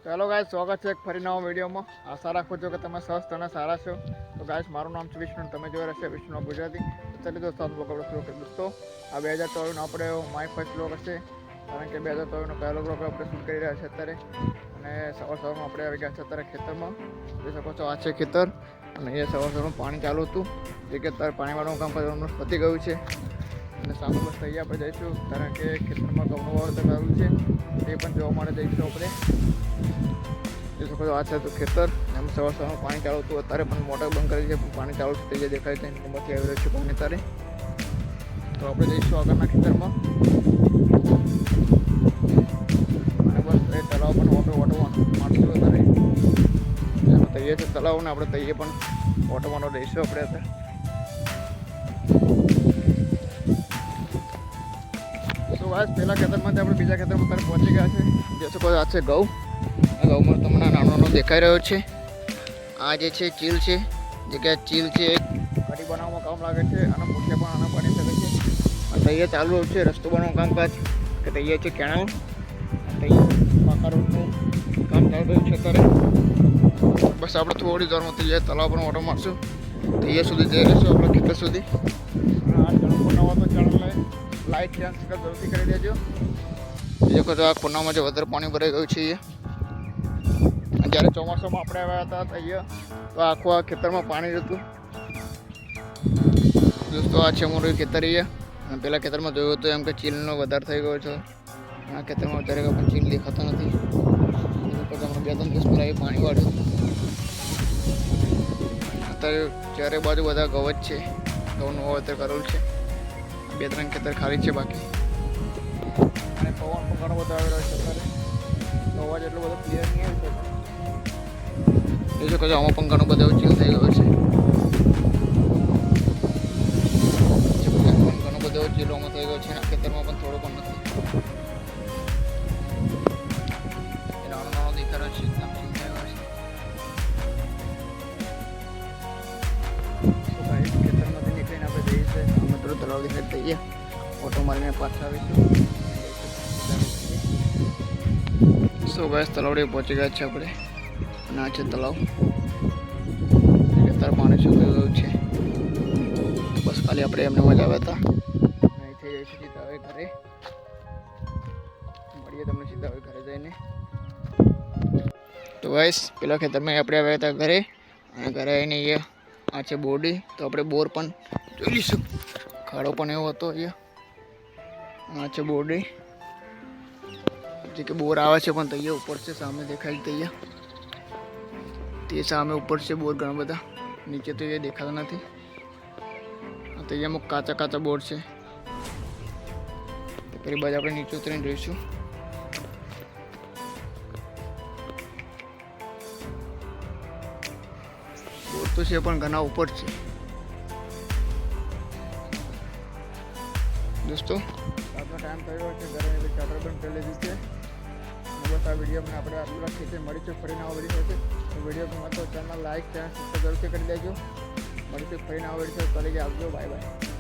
ચાલો ગાઈસ, સ્વાગત છે એક ફરી નવા વિડીયોમાં. આશા રાખું છું કે તમે સ્વસ્થ અને સારા છો. તો ગાઈસ, મારું નામ છે વિષ્ણુ, તમે જોઈ રહ્યા છો વિષ્ણુ ગુજરાતી. ચાલો દોસ્તો, દોસ્તો આ 2024 આપણે માય ફર્સ્ટ બ્લોગ હશે, કારણ કે 2024 પહેલો બ્લોગ આપણે શૂટ કરી રહ્યા છે અત્યારે. અને સવારમાં આપણે આવી ગયા છે અત્યારે ખેતરમાં. જોઈ શકો છો, આ છે ખેતર અને એ સવારમાં પાણી ચાલુ હતું, જે કે અત્યારે પાણીવાળું કામ કરવાનું પતી ગયું છે. અને સામે બસ અહીંયા આપણે જઈશું, કારણ કે ખેતરમાં ઘઉંનું વાવેતર કરેલું છે, એ પણ જોવા માટે જઈશું આપણે. જોઈ શકો છો, આ છે તો ખેતર. એમ સવારમાં પાણી ચાલુ હતું, અત્યારે પણ મોટર બંધ કરી છે, પાણી ચાલુ છે, તે જે દેખાય છે એમાંથી આવી રહ્યું છે પાણી અત્યારે. તો આપણે જઈશું આગળના ખેતરમાં. અને બસ એ તળાવ પણ ઓટો મારશું અત્યારે. તૈયાર છે તળાવ ને આપણે તૈયાર પણ ઓટો મારવા જઈશું આપણે અત્યારે. તો બસ પહેલાં ખેતરમાંથી આપણે બીજા ખેતરમાં અત્યારે પહોંચી ગયા છે. જોઈ શકો આ છે ઘઉં. આ ઘઉંમાં તમને નાનો દેખાઈ રહ્યો છે. આ જે છે ચીલ છે, જે કે ચીલ છે કઢી બનાવવામાં કામ લાગે છે, અને મુઠિયા પણ આના બની શકે છે. અને તૈયાર ચાલુ છે રસ્તો બનાવવાનું કામકાજ, કે તૈયાર છે કેનાલ, તૈયાર પાકા રોડનું કામ ચાલુ રહ્યું છે અત્યારે. બસ આપણે થોડી દૂરમાં તૈયાર તળાવ પણ ઓટો મારશું, તૈયાર સુધી જઈ રહીશું આપણે ખેતર સુધી. આ ચણો નવા તો ચણો લાઇટ ચેન્જ જરૂરથી કરી દેજો. બીજો તો આ ખૂણામાં જે વધારે પાણી ભરાઈ ગયું છે, જ્યારે ચોમાસામાં આપણે આવ્યા હતા અહીંયા તો આખું આ ખેતરમાં પાણી હતું. દોસ્તો આ છે મોટું ખેતર અહીંયા. અને પેલા ખેતરમાં જોયું હતું એમ કે ચીલનો વધારે થઈ ગયો છે. આ ખેતરમાં અત્યારે પણ ચીલ દેખાતા નથી. તમને 2-3 દિવસ પહેલાં એ પાણી વાળ્યું. અત્યારે ચારે બાજુ બધા ઘઉં જ છે, ઘઉંનું વાવેતર કરેલું છે. 2-3 ખેતર ખાલી છે બાકી. અને પવન પણ ઘણો બધો આવી રહ્યો છે અત્યારે. અવાજ એટલો બધો ક્લિયર નહીં આવી શકે. જોઈ શકો છો, આમાં પણ ઘણો બધો ચીલ થઈ ગયો છે. ઘણો બધો ચીલોમાં થઈ ગયો છે. આ ખેતરમાં પણ થોડો પણ નથી. નાનો દેખાડો છે, એકદમ ચીલ થઈ ગયો છે. ખેતરમાંથી નીકળીને આપણે જઈએ છીએ મિત્રો તળાવ દેખાડ થઈએ, ઓટો મારીને પાછા આવીશું. સો ગાઈસ, તળાવડે પહોંચી ગયા છે આપણે. અને આ છે તળાવ. અત્યારે પાણી સુકાઈ ગયું છે. બસ ખાલી આપણે એમને મજા આવ્યા હતા. અહીં થઈ જઈશું સીધા હવે ઘરે. મળીએ તમને સીધા હવે ઘરે જઈને. તો ગાઈસ, પેલા ખેતરમાં આપણે આવ્યા હતા ઘરે. અને ઘરે આવીને અહીંયા આ છે બોરડી. તો આપણે બોર પણ જોઈ લઈશું. ખાડો પણ એવો હતો અહીંયા. આ છે બોરડી, જે કે બોર આવે છે પણ તૈયાર ઉપર છે, સામે દેખાય તૈયાર. તે સામે ઉપર છે બોર ઘણા બધા, નીચે તો એ દેખાતા નથી. તૈયારમાં કાચા બોર છે. ફરી બાજુ આપણે નીચે ઉતરીને જોઈશું. બોર તો છે પણ ઘણા ઉપર છે દોસ્તો. આપણો ટાઈમ થયો છે, ઘરે ચાદર બંધ કરી લીધી છે. બસ આ વિડીયોમાં આપણે આટલું રાખીએ છીએ. મળીશું ફરી નવા વિડીયો સાથે. વિડીયો ગમે તો ચેનલ લાઈક, ચેનલ સબસ્ક્રાઈબ જરૂરથી કરી દેજો. મળીશું ફરી નવા વિડીયો. ચાલી આવજો, બાય બાય.